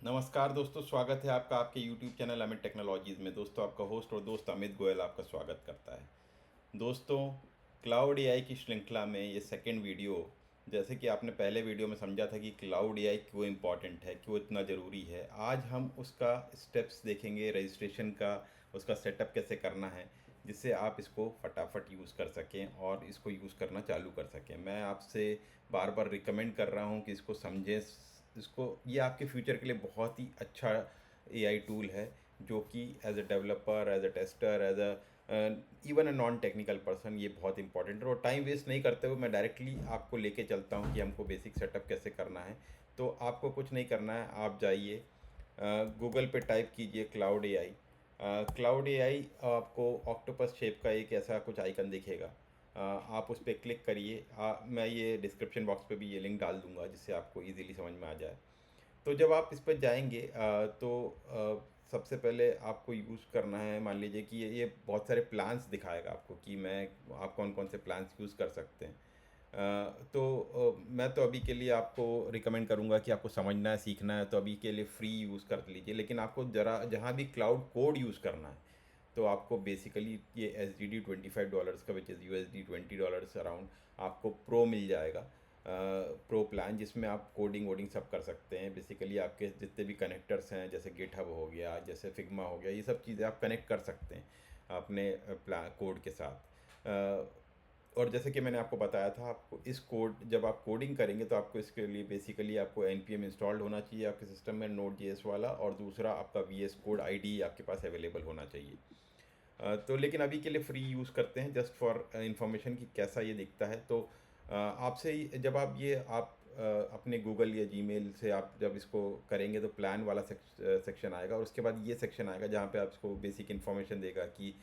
नमस्कार दोस्तों, स्वागत है आपका आपके YouTube चैनल अमित टेक्नोलॉजीज़ में। दोस्तों, आपका होस्ट और दोस्त अमित गोयल आपका स्वागत करता है। दोस्तों, क्लाउड एआई की श्रृंखला में ये सेकंड वीडियो, जैसे कि आपने पहले वीडियो में समझा था कि क्लाउड एआई क्यों इम्पॉर्टेंट है, क्यों इतना ज़रूरी है। आज हम उसका स्टेप्स देखेंगे, रजिस्ट्रेशन का, उसका सेटअप कैसे करना है, जिससे आप इसको फटाफट यूज़ कर सकें और इसको यूज़ करना चालू कर सकें। मैं आपसे बार बार रिकमेंड कर रहा हूँ कि इसको समझें। इसको ये आपके फ्यूचर के लिए बहुत ही अच्छा एआई टूल है, जो कि as a developer, as a tester, as a even a non technical person ये बहुत इंपॉर्टेंट है। और टाइम वेस्ट नहीं करते हुए मैं डायरेक्टली आपको लेके चलता हूँ कि हमको बेसिक सेटअप कैसे करना है। तो आपको कुछ नहीं करना है, आप जाइए गूगल पे टाइप कीजिए क्लाउड एआई। क्लाउड एआई आपको ऑक्टोपस शेप का एक ऐसा कुछ आइकन दिखेगा। आप उस पर क्लिक करिए। मैं ये डिस्क्रिप्शन बॉक्स पे भी ये लिंक डाल दूंगा, जिससे आपको इजीली समझ में आ जाए। तो जब आप इस पर जाएंगे तो सबसे पहले आपको यूज़ करना है। मान लीजिए कि ये बहुत सारे प्लान्स दिखाएगा आपको कि आप कौन कौन से प्लान्स यूज़ कर सकते हैं। मैं तो अभी के लिए आपको रिकमेंड करूँगा कि आपको समझना है, सीखना है, तो अभी के लिए फ्री यूज़ कर लीजिए। लेकिन आपको ज़रा जहाँ भी क्लाउड कोड यूज़ करना है, तो आपको बेसिकली ये $25 का, विच इज़ $20 अराउंड, आपको प्रो मिल जाएगा। प्रो प्लान, जिसमें आप कोडिंग वोडिंग सब कर सकते हैं। बेसिकली आपके जितने भी कनेक्टर्स हैं, जैसे गिटहब हो गया, जैसे फिग्मा हो गया, ये सब चीज़ें आप कनेक्ट कर सकते हैं अपने प्लान कोड के साथ। और जैसे कि मैंने आपको बताया था, आपको इस कोड, जब आप कोडिंग करेंगे तो आपको इसके लिए बेसिकली आपको npm इंस्टॉल्ड होना चाहिए आपके सिस्टम में, नोड जेएस वाला, और दूसरा आपका वीएस कोड आईडी आपके पास अवेलेबल होना चाहिए। तो लेकिन अभी के लिए फ्री यूज़ करते हैं, जस्ट फॉर इंफॉर्मेशन कि कैसा ये दिखता है। तो आपसे जब आप अपने गूगल या जीमेल से आप जब इसको करेंगे तो प्लान वाला सेक्शन आएगा, और उसके बाद ये सेक्शन आएगा जहाँ पे आपको बेसिक इन्फॉर्मेशन देगा कि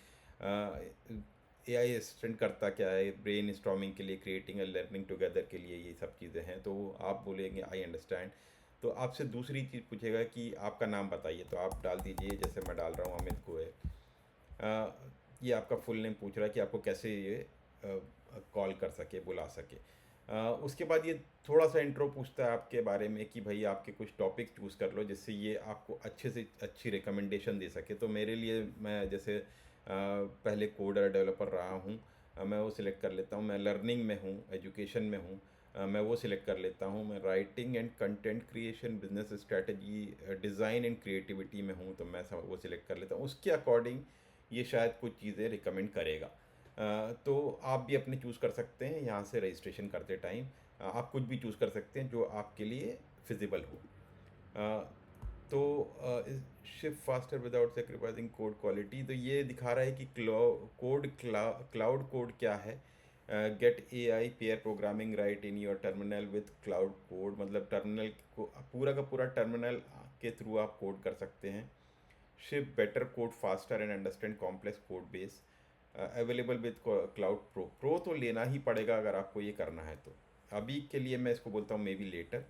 एआई असिस्टेंट करता क्या है, ब्रेन स्टॉर्मिंग के लिए, क्रिएटिंग एंड लर्निंग टुगेदर के लिए, ये सब चीज़ें हैं। तो आप बोलेंगे आई अंडरस्टैंड। तो आपसे दूसरी चीज़ पूछेगा कि आपका नाम बताइए, तो आप डाल दीजिए, जैसे मैं डाल रहा हूँ अमित गोयल। ये आपका फुल नेम पूछ रहा है कि आपको कैसे ये कॉल कर सके, बुला सके। उसके बाद ये थोड़ा सा इंट्रो पूछता है आपके बारे में कि भाई आपके कुछ टॉपिक चूज़ कर लो, जिससे ये आपको अच्छे से अच्छी रिकमेंडेशन दे सके। तो मेरे लिए, मैं जैसे पहले कोडर डेवलपर रहा हूँ, मैं वो सिलेक्ट कर लेता हूँ। मैं लर्निंग में हूँ, एजुकेशन में हूँ, मैं वो सिलेक्ट कर लेता हूँ। मैं writing and content creation, business strategy, design and creativity में हूँ, तो मैं वो सिलेक्ट कर लेता हूँ। उसके अकॉर्डिंग ये शायद कुछ चीज़ें रिकमेंड करेगा। तो आप भी अपने चूज़ कर सकते हैं यहाँ से रजिस्ट्रेशन करते टाइम। आप कुछ भी चूज़ कर सकते हैं जो आपके लिए फिजिबल हो। अ, तो shift faster without sacrificing code quality, तो ये दिखा रहा है कि क्लाउड कोड क्या है। Gate A I pair programming right in your terminal with cloud code, मतलब टर्मिनल को पूरा का पूरा टर्मिनल के थ्रू आप कोड कर सकते हैं। Ship better code faster and understand complex code base, available with cloud pro. Pro तो लेना ही पड़ेगा अगर आपको ये करना है। तो अभी के लिए मैं इसको बोलता हूँ मे बी लेटर।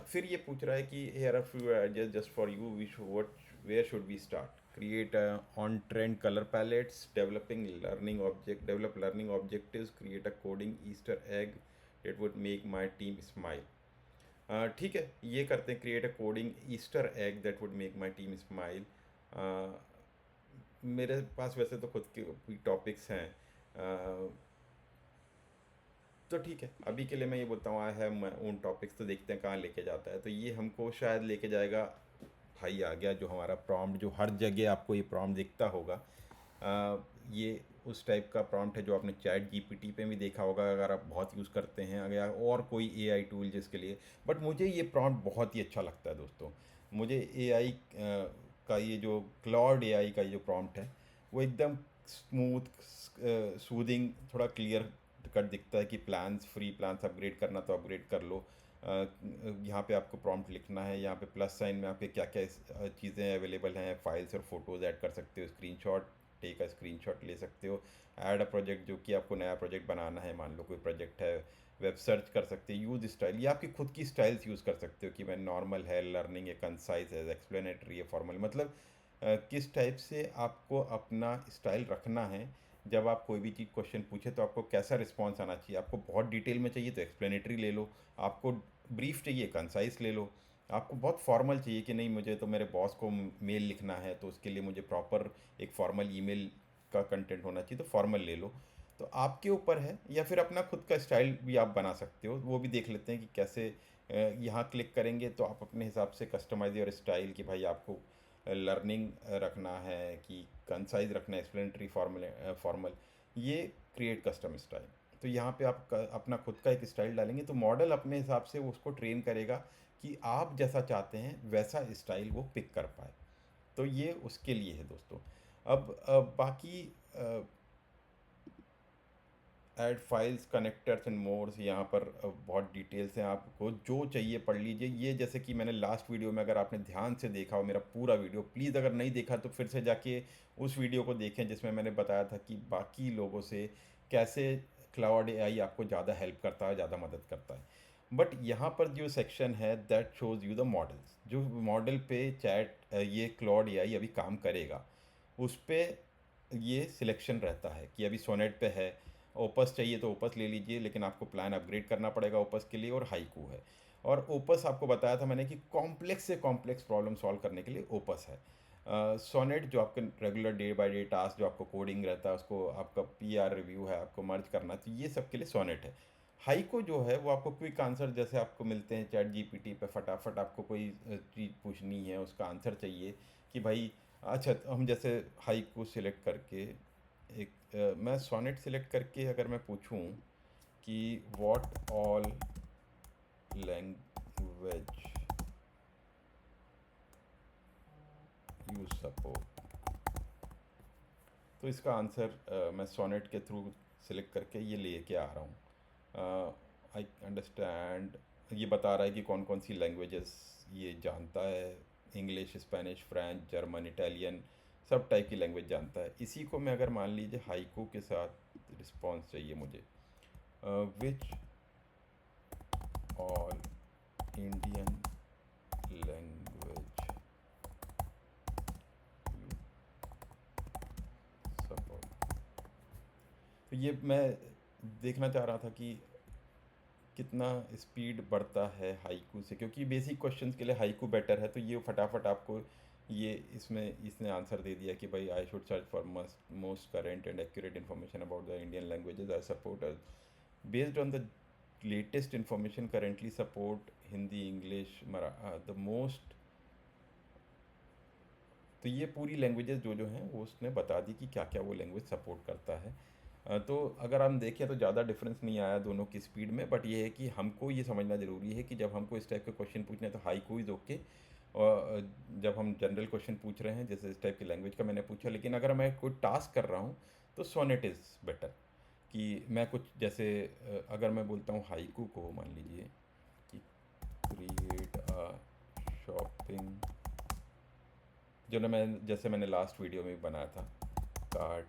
फिर ये पूछ रहा है कि here are few ideas just for you, which what where should we start, create on trend colour palettes, develop learning objectives, create a coding Easter egg it would make my team smile. ठीक है, ये करते हैं, create a coding Easter egg that would make my team smile. मेरे पास वैसे तो खुद के टॉपिक्स हैं, तो ठीक है, अभी के लिए मैं ये बोलता हूँ I have my own topics. तो देखते हैं कहाँ लेके जाता है। तो ये हमको शायद लेके जाएगा, भाई आ गया जो हमारा प्रॉम्प्ट, जो हर जगह आपको ये प्रॉम्प्ट दिखता होगा। ये उस टाइप का प्रॉम्प्ट है जो आपने चैट जीपीटी पे भी देखा होगा अगर आप बहुत यूज़ करते हैं, अगर और कोई एआई टूल जिसके लिए। बट मुझे ये प्रॉम्प्ट बहुत ही अच्छा लगता है दोस्तों। मुझे एआई का ये जो क्लाउड एआई का ये जो प्रॉम्प्ट है, वो एकदम स्मूथ, सूदिंग, थोड़ा क्लियर कट दिखता है कि प्लान्स, फ्री प्लान्स अपग्रेड करना तो अपग्रेड कर लो। यहाँ पे आपको प्रॉम्प्ट लिखना है, यहाँ पे प्लस साइन में आपके क्या क्या चीज़ें अवेलेबल हैं, फाइल्स और फोटोज़ ऐड कर सकते हो, स्क्रीनशॉट, टेक अ स्क्रीनशॉट ले सकते हो। ऐड अ प्रोजेक्ट, जो कि आपको नया प्रोजेक्ट बनाना है, मान लो कोई प्रोजेक्ट है। वेब सर्च कर सकते हो, यूज़ स्टाइल, ये आपकी खुद की स्टाइल्स यूज़ कर सकते हो कि मैं नॉर्मल है, लर्निंग है, कंसाइज है, एक्सप्लेनेटरी है, फॉर्मल, मतलब किस टाइप से आपको अपना स्टाइल रखना है। जब आप कोई भी चीज़ क्वेश्चन पूछे तो आपको कैसा रिस्पॉन्स आना चाहिए। आपको बहुत डिटेल में चाहिए तो एक्सप्लेनेटरी ले लो, आपको ब्रीफ चाहिए कंसाइज ले लो, आपको बहुत फॉर्मल चाहिए कि नहीं, मुझे तो मेरे बॉस को मेल लिखना है तो उसके लिए मुझे प्रॉपर एक फॉर्मल ईमेल का कंटेंट होना चाहिए, तो फॉर्मल ले लो। तो आपके ऊपर है, या फिर अपना खुद का स्टाइल भी आप बना सकते हो, वो भी देख लेते हैं कि कैसे। यहाँ क्लिक करेंगे तो आप अपने हिसाब से कस्टमाइज योर स्टाइल, कि भाई आपको लर्निंग रखना है कि कंसाइज रखना है, एक्सप्लेनेटरी फॉर्मल फॉर्मल, ये क्रिएट कस्टम स्टाइल। तो यहाँ पे आप अपना खुद का एक स्टाइल डालेंगे तो मॉडल अपने हिसाब से उसको ट्रेन करेगा कि आप जैसा चाहते हैं वैसा स्टाइल वो पिक कर पाए। तो ये उसके लिए है दोस्तों। अब बाकी add files connectors and mores, यहाँ पर बहुत डिटेल्स हैं, आपको जो चाहिए पढ़ लीजिए। ये जैसे कि मैंने लास्ट वीडियो में, अगर आपने ध्यान से देखा हो मेरा पूरा वीडियो, प्लीज़ अगर नहीं देखा तो फिर से जाके उस वीडियो को देखें जिसमें मैंने बताया था कि बाकी लोगों से कैसे क्लाउड एआई आपको ज़्यादा हेल्प करता है, ज़्यादा मदद करता है। बट यहाँ पर जो सेक्शन है that shows you the models, जो मॉडल पे चैट ये क्लाउड एआई अभी काम करेगा, उस पर ये सिलेक्शन रहता है कि अभी सोनेट पे है। ओपस चाहिए तो ओपस ले लीजिए, लेकिन आपको प्लान अपग्रेड करना पड़ेगा ओपस के लिए, और हाइकू है। और ओपस आपको बताया था मैंने कि कॉम्प्लेक्स से कॉम्प्लेक्स प्रॉब्लम सॉल्व करने के लिए ओपस है। सोनेट जो आपके regular day by day task, जो आपको कोडिंग रहता है, उसको आपका पीआर रिव्यू है, आपको मर्ज करना, तो ये सब के लिए सोनेट है। हाइको जो है वो आपको क्विक आंसर जैसे आपको मिलते हैं चैट जीपीटी पे, फटाफट आपको कोई चीज़ पूछनी है उसका आंसर चाहिए कि भाई। अच्छा, तो हम जैसे हाइको सिलेक्ट करके एक मैं सोनेट सिलेक्ट करके अगर मैं पूछूं कि what all language you support, तो इसका आंसर मैं सोनेट के थ्रू सिलेक्ट करके ये लेके आ रहा हूँ। आई अंडरस्टैंड, ये बता रहा है कि कौन कौन सी लैंग्वेजेस ये जानता है। English, Spanish, French, German, Italian, सब टाइप की लैंग्वेज जानता है। इसी को मैं अगर मान लीजिए हाइकू के साथ रिस्पॉन्स चाहिए मुझे, which all Indian language you support. तो ये मैं देखना चाह रहा था कि कितना स्पीड बढ़ता है हाइकू से, क्योंकि बेसिक क्वेश्चंस के लिए हाइकू बेटर है। तो ये फटाफट आपको ये इसमें इसने आंसर दे दिया कि भाई I should search for most current and accurate information about the Indian languages I support based on the latest information currently support Hindi, English, मरा द मोस्ट। तो ये पूरी लैंग्वेजेस जो जो हैं वो उसने बता दी कि क्या क्या वो लैंग्वेज सपोर्ट करता है। तो अगर हम देखें तो ज़्यादा डिफरेंस नहीं आया दोनों की स्पीड में, बट ये है कि हमको ये समझना ज़रूरी है कि जब हमको इस टाइप के क्वेश्चन पूछने हैं तो हाइकू इज़ ओके। और जब हम जनरल क्वेश्चन पूछ रहे हैं जैसे इस टाइप की लैंग्वेज का मैंने पूछा, लेकिन अगर मैं कोई टास्क कर रहा हूँ तो सोनेट इज़ बेटर। कि मैं कुछ जैसे अगर मैं बोलता हूँ हाइकू को, मान लीजिए कि क्रिएट अ शॉपिंग, जो ना मैं जैसे मैंने लास्ट वीडियो में भी बनाया था, cart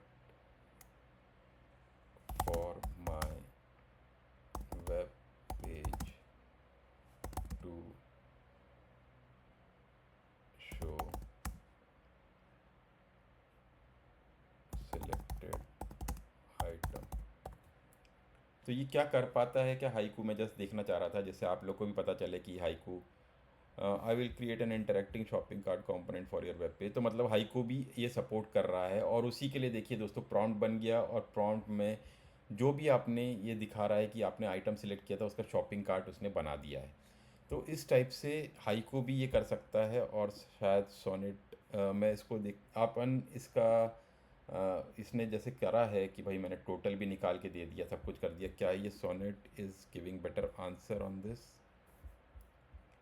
for my web page to show selected item. तो ये क्या कर पाता है क्या हाइकू, मैं जस्ट देखना चाह रहा था जिससे आप लोग को भी पता चले कि haiku I will create an interacting shopping cart component for your web page. तो मतलब हाइकू भी ये सपोर्ट कर रहा है, और उसी के लिए देखिए दोस्तों प्रॉम्प्ट बन गया, और प्रॉम्प्ट में जो भी आपने ये दिखा रहा है कि आपने आइटम सेलेक्ट किया था उसका शॉपिंग कार्ट उसने बना दिया है। तो इस टाइप से हाइकू भी ये कर सकता है। और शायद सोनेट मैं इसको देख अपन इसका इसने जैसे करा है कि भाई मैंने टोटल भी निकाल के दे दिया, सब कुछ कर दिया, क्या ये Sonnet is giving better answer on this.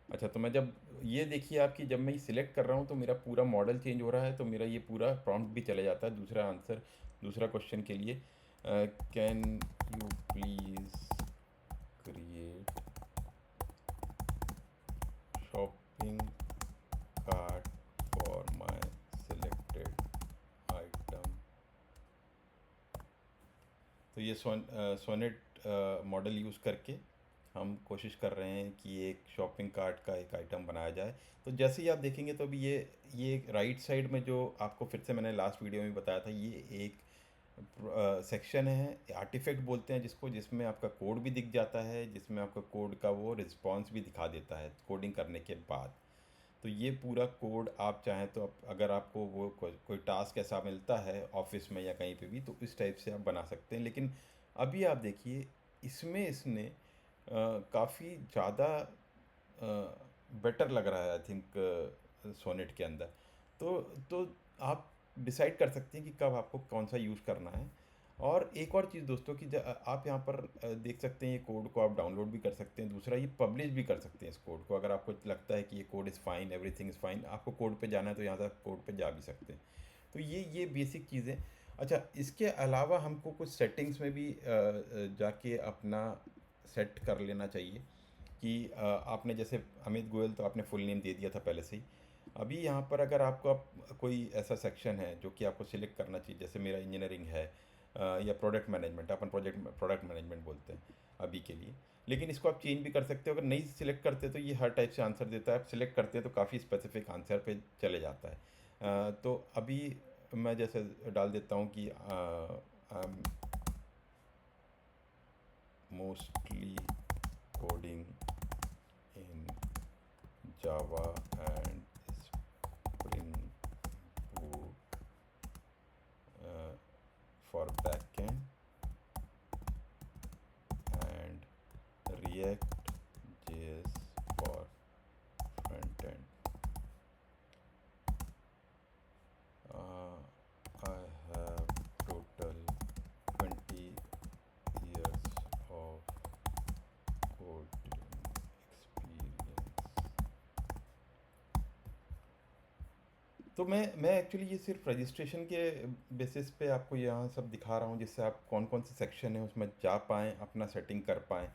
अच्छा, तो मैं जब ये देखिए आपकी जब मैं सिलेक्ट कर रहा हूँ तो मेरा पूरा मॉडल चेंज हो रहा है, तो मेरा ये पूरा प्रॉम्प्ट भी चले जाता है दूसरा आंसर, दूसरा क्वेश्चन के लिए। Can you please create shopping cart for my selected item. तो ये सोनेट मॉडल यूज़ करके हम कोशिश कर रहे हैं कि एक शॉपिंग कार्ट का एक आइटम बनाया जाए। तो जैसे ही आप देखेंगे तो अभी ये राइट साइड में जो आपको फिर से मैंने लास्ट वीडियो में बताया था, ये एक सेक्शन है, आर्टिफैक्ट बोलते हैं जिसको, जिसमें आपका कोड भी दिख जाता है, जिसमें आपका कोड का वो रिस्पॉन्स भी दिखा देता है कोडिंग करने के बाद। तो ये पूरा कोड आप चाहें तो अगर आपको वो कोई टास्क ऐसा मिलता है ऑफिस में या कहीं पे भी, तो इस टाइप से आप बना सकते हैं। लेकिन अभी आप देखिए, इसमें इसने काफ़ी ज़्यादा बेटर लग रहा है आई थिंक सोनेट के अंदर। तो आप डिसाइड कर सकते हैं कि कब आपको कौन सा यूज़ करना है। और एक और चीज़ दोस्तों कि आप यहाँ पर देख सकते हैं, ये कोड को आप डाउनलोड भी कर सकते हैं। दूसरा, ये पब्लिश भी कर सकते हैं इस कोड को। अगर आपको लगता है कि ये code is fine, everything is fine, आपको कोड पे जाना है तो यहाँ तक कोड पे जा भी सकते हैं। तो ये बेसिक चीज़ें। अच्छा, इसके अलावा हमको कुछ सेटिंग्स में भी जाके अपना सेट कर लेना चाहिए कि आपने जैसे अमित गोयल तो आपने फुल नेम दे दिया था पहले से ही। अभी यहाँ पर अगर आपको कोई ऐसा सेक्शन है जो कि आपको सिलेक्ट करना चाहिए, जैसे मेरा इंजीनियरिंग है या प्रोडक्ट मैनेजमेंट, अपन प्रोडक्ट मैनेजमेंट बोलते हैं अभी के लिए। लेकिन इसको आप चेंज भी कर सकते हो। अगर नहीं सिलेक्ट करते तो ये हर टाइप से आंसर देता है, आप सिलेक्ट करते हैं तो काफ़ी स्पेसिफिक आंसर पे चले जाता है। तो अभी मैं जैसे डाल देता हूँ कि mostly coding in Java and spring boot for backend and react JS for front end. I have total 20 years of coding experience। तो मैं एक्चुअली ये सिर्फ रजिस्ट्रेशन के बेसिस पे आपको यहाँ सब दिखा रहा हूँ, जिससे आप कौन कौन से सेक्शन है उसमें जा पाएँ, अपना सेटिंग कर पाएँ।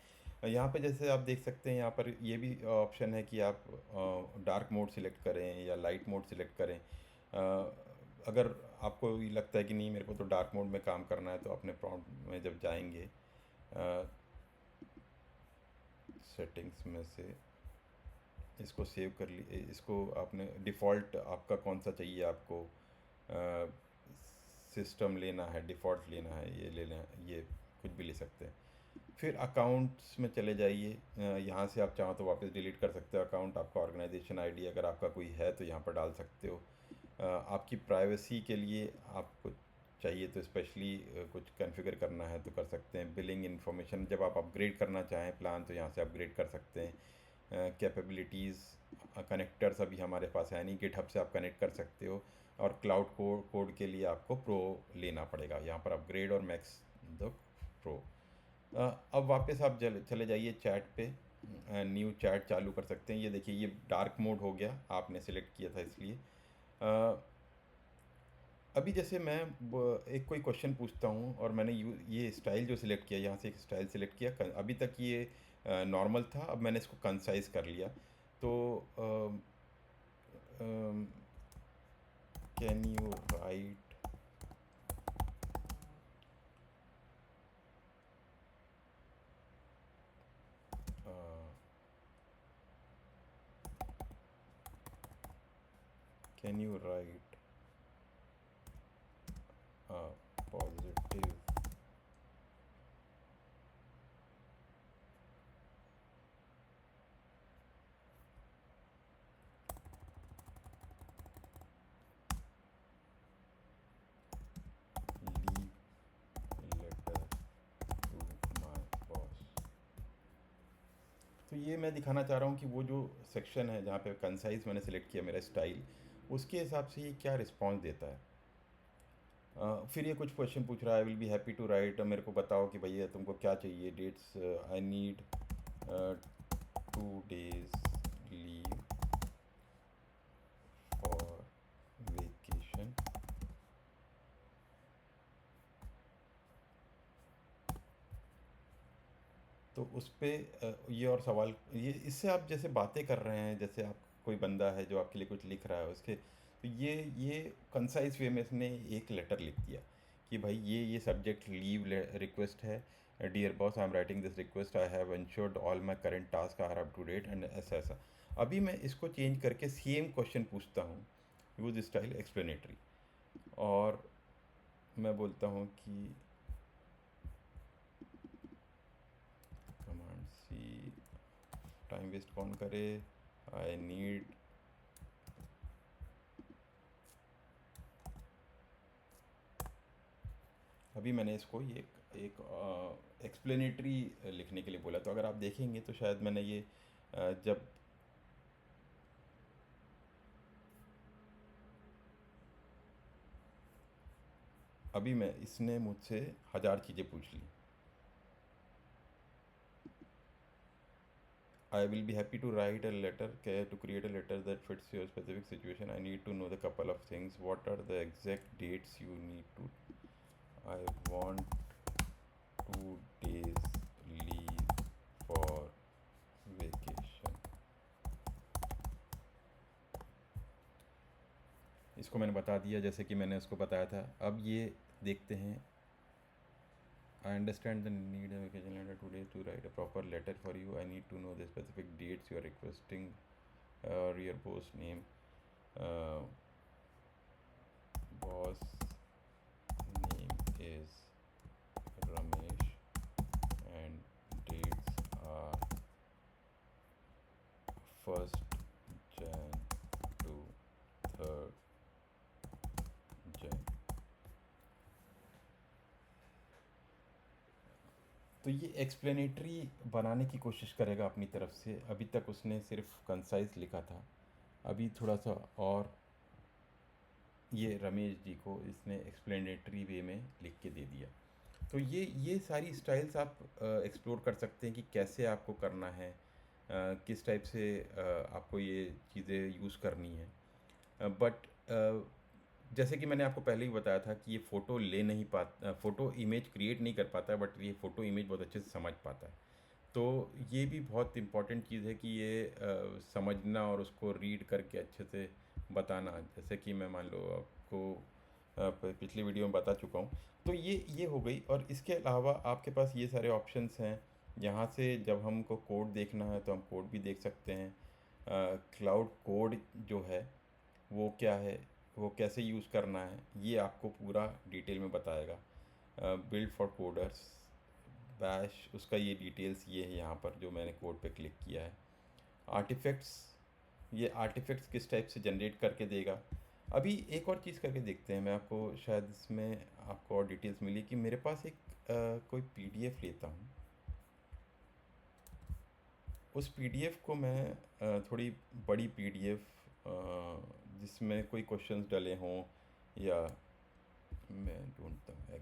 यहाँ पे जैसे आप देख सकते हैं, यहाँ पर ये भी ऑप्शन है कि आप डार्क मोड सिलेक्ट करें या लाइट मोड सिलेक्ट करें। अगर आपको ये लगता है कि नहीं मेरे को तो डार्क मोड में काम करना है, तो अपने प्रॉम्प्ट में जब जाएंगे सेटिंग्स में से इसको सेव कर ली, इसको आपने डिफ़ॉल्ट आपका कौन सा चाहिए आपको, सिस्टम लेना है, डिफ़ॉल्ट लेना है, ये लेना है, ये कुछ भी ले सकते हैं। फिर अकाउंट्स में चले जाइए, यहाँ से आप चाहो तो वापस डिलीट कर सकते हो अकाउंट। आपका ऑर्गेनाइजेशन आईडी अगर आपका कोई है तो यहाँ पर डाल सकते हो। आपकी प्राइवेसी के लिए आपको चाहिए तो स्पेशली कुछ कॉन्फ़िगर करना है तो कर सकते हैं। बिलिंग इन्फॉर्मेशन, जब आप अपग्रेड करना चाहें प्लान तो यहाँ से अपग्रेड कर सकते हैं। कैपेबिलिटीज़, कनेक्टर्स अभी हमारे पास है नहीं, गिटहब से आप कनेक्ट कर सकते हो। और क्लाउड कोड के लिए आपको प्रो लेना पड़ेगा, यहाँ पर अपग्रेड और मैक्स द प्रो। अब वापस आप चले जाइए चैट पे, न्यू चैट चालू कर सकते हैं। ये देखिए, ये डार्क मोड हो गया, आपने सेलेक्ट किया था इसलिए। अभी जैसे मैं एक कोई क्वेश्चन पूछता हूँ और मैंने ये स्टाइल जो सिलेक्ट किया, यहाँ से एक स्टाइल सिलेक्ट किया, अभी तक ये नॉर्मल था, अब मैंने इसको कंसाइज कर लिया। तो can you write can you write positive leave letter to my boss. तो ये मैं दिखाना चाह रहा हूँ कि वो जो सेक्शन है जहाँ पे कंसाइज मैंने सेलेक्ट किया मेरा स्टाइल, उसके हिसाब से ये क्या रिस्पॉन्स देता है। फिर ये कुछ क्वेश्चन पूछ रहा है, I will be happy to write, मेरे को बताओ कि भैया तुमको क्या चाहिए dates. I need 2 days leave for vacation. तो उस पर ये और सवाल, ये इससे आप जैसे बातें कर रहे हैं, जैसे आप कोई बंदा है जो आपके लिए कुछ लिख रहा है उसके, तो ये कंसाइज वे में इसने एक लेटर लिख दिया कि भाई ये सब्जेक्ट लीव रिक्वेस्ट है। Dear boss, I am writing this request, I have ensured all my current task are up to date and ऐसा ऐसा। अभी मैं इसको चेंज करके सेम क्वेश्चन पूछता हूँ, यूज स्टाइल एक्सप्लेनेटरी, और मैं बोलता हूँ कि कमांड सी, टाइम वेस्ट कौन करे, आई नीड, अभी मैंने इसको ये एक एक्सप्लेनेटरी लिखने के लिए बोला, तो अगर आप देखेंगे तो शायद मैंने ये जब अभी मैं इसने मुझसे 1000 चीज़ें पूछ ली। I will be happy to write a letter, to create a letter that fits your specific situation. I need to know the couple of things. What are the exact dates you need to? I want 2 days leave for vacation. इसको मैंने बता दिया जैसे कि मैंने उसको बताया था। अब ये देखते हैं, I understand the need a vacation letter today to write a proper letter for you. I need to know the specific dates you are requesting or your boss name. Uh, boss name is Ramesh and dates are 1st Jan to 3rd Jan. तो ये explanatory बनाने की कोशिश करेगा अपनी तरफ से। अभी तक उसने सिर्फ कंसाइज लिखा था, अभी थोड़ा सा और ये रमेश जी को इसने एक्सप्लेनेटरी वे में लिख के दे दिया। तो ये सारी स्टाइल्स आप एक्सप्लोर कर सकते हैं कि कैसे आपको करना है, किस टाइप से आपको ये चीज़ें यूज़ करनी है। बट जैसे कि मैंने आपको पहले ही बताया था कि ये फ़ोटो ले नहीं पाता, फ़ोटो इमेज क्रिएट नहीं कर पाता है, बट ये फ़ोटो इमेज बहुत अच्छे से समझ पाता है। तो ये भी बहुत इम्पॉर्टेंट चीज़ है कि ये समझना और उसको रीड करके अच्छे से बताना। जैसे कि मैं मान लो आपको पिछली वीडियो में बता चुका हूँ। तो ये हो गई, और इसके अलावा आपके पास ये सारे ऑप्शंस हैं। यहाँ से जब हमको कोड देखना है तो हम कोड भी देख सकते हैं। क्लाउड कोड जो है वो क्या है, वो कैसे यूज़ करना है, ये आपको पूरा डिटेल में बताएगा। बिल्ड फॉर कोडर्स, बैश, उसका ये डिटेल्स ये है यहाँ पर जो मैंने कोड पे क्लिक किया है। आर्टिफैक्ट्स, ये आर्टिफैक्ट्स किस टाइप से जनरेट करके देगा। अभी एक और चीज़ करके देखते हैं, मैं आपको शायद इसमें आपको और डिटेल्स मिली कि मेरे पास एक कोई पीडीएफ लेता हूँ। उस पीडीएफ को मैं थोड़ी बड़ी पीडीएफ जिसमें कोई क्वेश्चंस डले हों, या मैं ढूंढता हूँ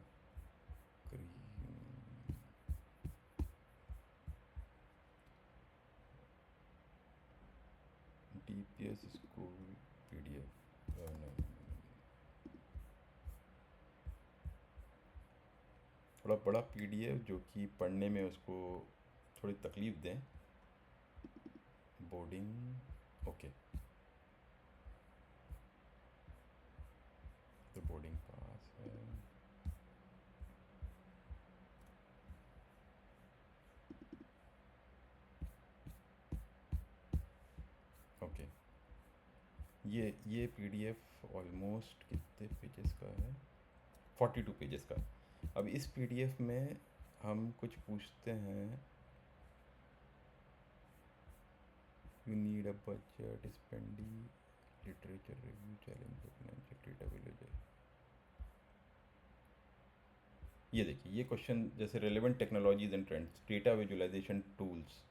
डीपीएस स्कूल पीडीएफ, थोड़ा बड़ा पीडीएफ जो कि पढ़ने में उसको थोड़ी तकलीफ़ दें। बोर्डिंग, ओके, तो बोर्डिंग पास है। ओके, ये पीडीएफ ऑलमोस्ट कितने पेजेस का है, 42 पेजेस का। अब इस पीडीएफ में हम कुछ पूछते हैं। You need a budget spending, literature review, challenge, financial data village. ये देखिए, ये क्वेश्चन जैसे relevant technologies and trends, data visualisation tools,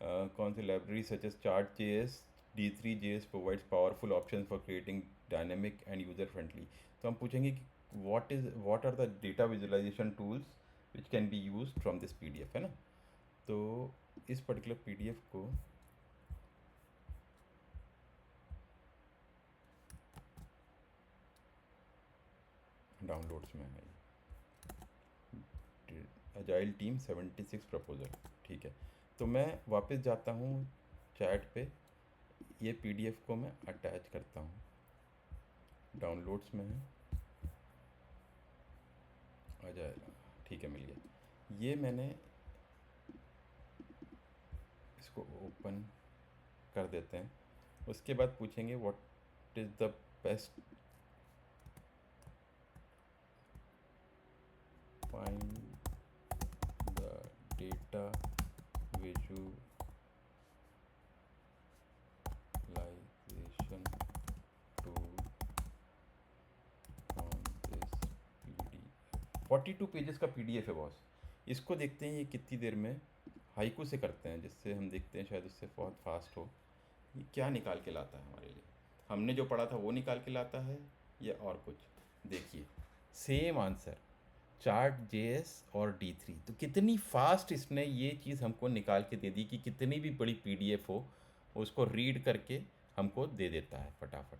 कौन सी library such as chart JS, D3JS provides powerful options for creating dynamic and user friendly। तो हम पूछेंगे कि what are the data visualization tools which can be used from this PDF, है ना। तो इस पर्टिकुलर PDF को डाउनलोड्स में है, अजाइल टीम 76 प्रपोजल, ठीक है। तो मैं वापस जाता हूँ चैट पे, ये PDF को मैं अटैच करता हूँ, डाउनलोड्स में है, आ जाएगा, ठीक है, मिल गया। ये मैंने इसको ओपन कर देते हैं। उसके बाद पूछेंगे what is the best find the data visualization tool on this PDF। 42 pages का PDF है बॉस। इसको देखते हैं ये कितनी देर में हाइकू से करते हैं, जिससे हम देखते हैं शायद उससे बहुत फास्ट हो। ये क्या निकाल के लाता है हमारे लिए, हमने जो पढ़ा था वो निकाल के लाता है या और कुछ। देखिए सेम आंसर, चार्ट JS और D3। तो कितनी फास्ट इसने ये चीज़ हमको निकाल के दे दी कि कितनी भी बड़ी PDF हो उसको रीड करके हमको दे देता है फटाफट।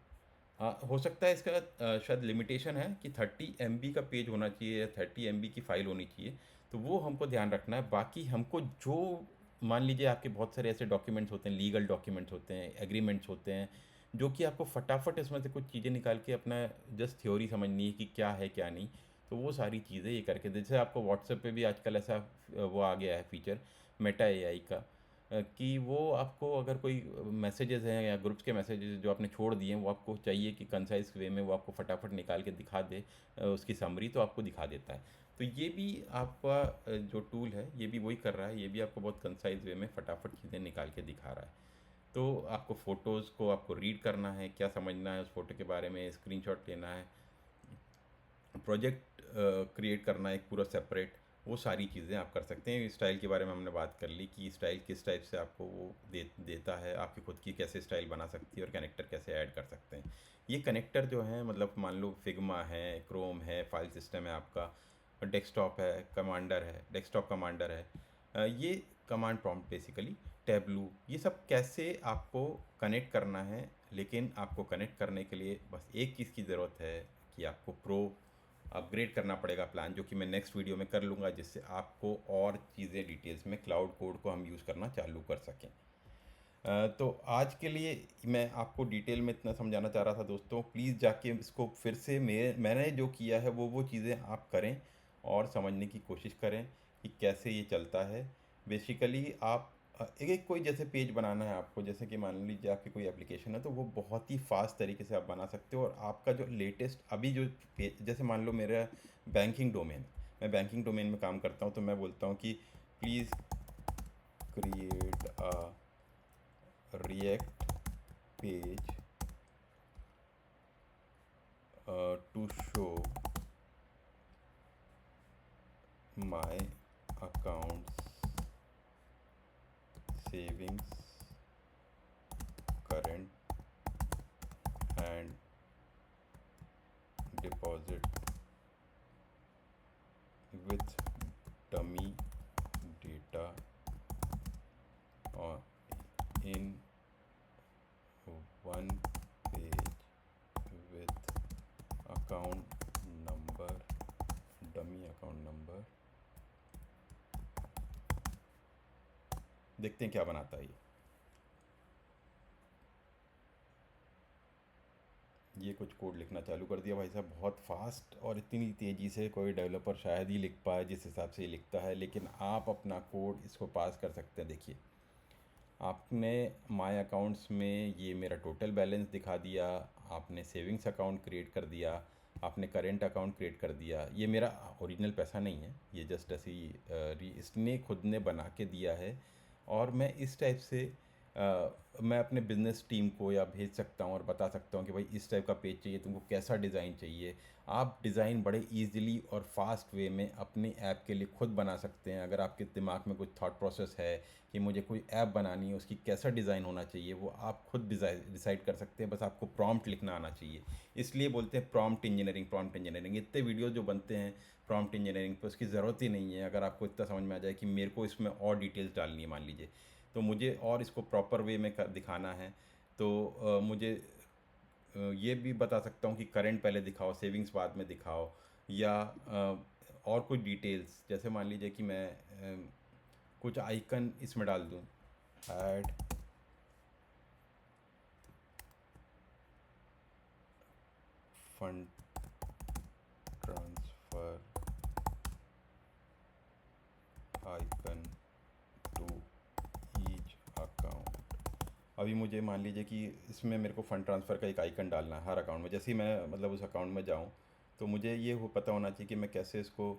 हाँ, हो सकता है इसका शायद लिमिटेशन है कि 30 MB का पेज होना चाहिए या 30 MB की फ़ाइल होनी चाहिए, तो वो हमको ध्यान रखना है। बाकी हमको जो, मान लीजिए आपके बहुत सारे ऐसे डॉक्यूमेंट्स होते हैं, लीगल डॉक्यूमेंट्स होते हैं, एग्रीमेंट्स होते हैं, जो कि आपको फटाफट इसमें से कुछ चीज़ें निकाल के अपना जस्ट थ्योरी समझनी है कि क्या है क्या नहीं, तो वो सारी चीज़ें ये करके, जैसे आपको व्हाट्सएप पे भी आजकल ऐसा वो आ गया है फीचर मेटा AI का, कि वो आपको अगर कोई मैसेजेस हैं या ग्रुप्स के मैसेजेस जो आपने छोड़ दिए हैं, वो आपको चाहिए कि कंसाइज वे में वो आपको फटाफट निकाल के दिखा दे उसकी समरी, तो आपको दिखा देता है। तो ये भी आपका जो टूल है ये भी वही कर रहा है, ये भी आपको बहुत कंसाइज वे में फटाफट चीज़ें निकाल के दिखा रहा है। तो आपको फ़ोटोज़ को आपको रीड करना है, क्या समझना है उस फ़ोटो के बारे में, स्क्रीनशॉट लेना है, प्रोजेक्ट क्रिएट करना है एक पूरा सेपरेट, वो सारी चीज़ें आप कर सकते हैं। स्टाइल के बारे में हमने बात कर ली कि स्टाइल किस टाइप से आपको वो देता है, आपकी खुद की कैसे स्टाइल बना सकती है और कनेक्टर कैसे ऐड कर सकते हैं। ये कनेक्टर जो है, मतलब मान लो फिग्मा है, क्रोम है, फाइल सिस्टम है आपका, डेस्कटॉप है, कमांडर है, डेस्कटॉप कमांडर है, ये कमांड प्रॉम्प्ट बेसिकली, टैबलू, ये सब कैसे आपको कनेक्ट करना है। लेकिन आपको कनेक्ट करने के लिए बस एक चीज़ की ज़रूरत है कि आपको प्रो अपग्रेड करना पड़ेगा प्लान, जो कि मैं नेक्स्ट वीडियो में कर लूँगा, जिससे आपको और चीज़ें डिटेल्स में क्लाउड कोड को हम यूज़ करना चालू कर सकें। तो आज के लिए मैं आपको डिटेल में इतना समझाना चाह रहा था दोस्तों। प्लीज़ जाके इसको फिर से मैंने जो किया है वो चीज़ें आप करें और समझने की कोशिश करें कि कैसे ये चलता है। बेसिकली आप एक एक कोई जैसे पेज बनाना है आपको, जैसे कि मान लीजिए आपकी कोई एप्लीकेशन है, तो वो बहुत ही फास्ट तरीके से आप बना सकते हो। और आपका जो लेटेस्ट अभी जो पेज, जैसे मान लो मेरा बैंकिंग डोमेन, मैं बैंकिंग डोमेन में काम करता हूँ, तो मैं बोलता हूँ कि please create a React page to show my accounts, savings, current and deposit with dummy data in one page with account number, dummy account number। देखते हैं क्या बनाता है ये कुछ कोड लिखना चालू कर दिया भाई साहब, बहुत फास्ट और इतनी तेज़ी से कोई डेवलपर शायद ही लिख पाए जिस हिसाब से ये लिखता है। लेकिन आप अपना कोड इसको पास कर सकते हैं। देखिए आपने माय अकाउंट्स में ये मेरा टोटल बैलेंस दिखा दिया, आपने सेविंग्स अकाउंट क्रिएट कर दिया, आपने करेंट अकाउंट क्रिएट कर दिया। ये मेरा ओरिजिनल पैसा नहीं है, ये जस्ट ऐसी इसने खुद ने बना के दिया है। और मैं इस टाइप से मैं अपने बिजनेस टीम को या भेज सकता हूँ और बता सकता हूँ कि भाई इस टाइप का पेज चाहिए तुमको, कैसा डिज़ाइन चाहिए। आप डिज़ाइन बड़े इजीली और फास्ट वे में अपने ऐप के लिए खुद बना सकते हैं। अगर आपके दिमाग में कुछ थॉट प्रोसेस है कि मुझे कोई ऐप बनानी है, उसकी कैसा डिज़ाइन होना चाहिए, वो आप खुद डिसाइड कर सकते हैं। बस आपको प्रॉम्प्ट लिखना आना चाहिए। इसलिए बोलते हैं प्रॉम्प्ट इंजीनियरिंग, प्रॉम्प्ट इंजीनियरिंग। इतने वीडियो जो बनते हैं प्रॉम्प्ट इंजीनियरिंग पे, उसकी ज़रूरत ही नहीं है। अगर आपको इतना समझ में आ जाए कि मेरे को इसमें और डिटेल्स डालनी है, मान लीजिए, तो मुझे और इसको प्रॉपर वे में दिखाना है, तो मुझे ये भी बता सकता हूँ कि करंट पहले दिखाओ, सेविंग्स बाद में दिखाओ, या और कुछ डिटेल्स, जैसे मान लीजिए कि मैं कुछ आइकन इसमें डाल दूँ, add fund transfer icon to each account. अभी मुझे मान लीजिए कि इसमें मेरे को फ़ंड ट्रांसफ़र का एक आइकन डालना है हर अकाउंट में। जैसे ही मैं मतलब उस अकाउंट में जाऊँ, तो मुझे ये हो पता होना चाहिए कि मैं कैसे इसको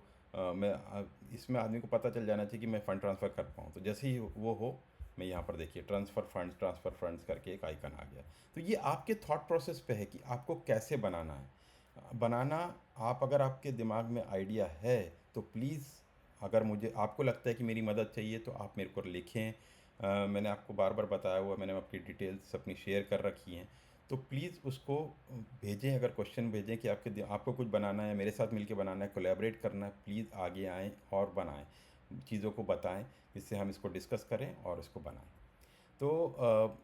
इसमें आदमी को पता चल जाना चाहिए कि मैं फ़ंड ट्रांसफ़र कर पाऊँ। तो जैसे ही वो हो, मैं यहाँ पर देखिए ट्रांसफ़र फंड्स करके एक आइकन आ गया। तो ये आपके थॉट प्रोसेस पे है कि आपको कैसे बनाना है। बनाना, आप अगर आपके दिमाग में आइडिया है तो प्लीज़, अगर मुझे आपको लगता है कि मेरी मदद चाहिए तो आप मेरे को लिखें। मैंने आपको बार बार बताया हुआ, मैंने आपकी डिटेल्स अपनी शेयर कर रखी हैं। तो प्लीज़ उसको भेजें, अगर क्वेश्चन भेजें कि आपको कुछ बनाना है, मेरे साथ मिलके बनाना है, कोलैबोरेट करना है, प्लीज़ आगे आएँ और बनाएं, चीज़ों को बताएं, जिससे हम इसको डिस्कस करें और इसको बनाएं। तो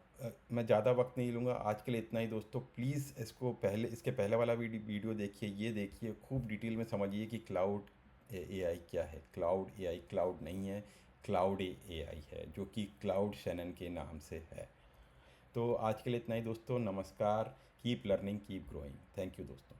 मैं ज़्यादा वक्त नहीं लूँगा, आज के लिए इतना ही दोस्तों। प्लीज़ इसके पहले वाला वीडियो देखिए, ये देखिए, खूब डिटेल में समझिए कि क्लाउड एआई क्या है। क्लाउड एआई क्लाउड नहीं है, क्लाउड एआई है, जो कि क्लाउड शैनन के नाम से है। तो आज के लिए इतना ही दोस्तों, नमस्कार। Keep learning, keep growing. Thank you दोस्तों।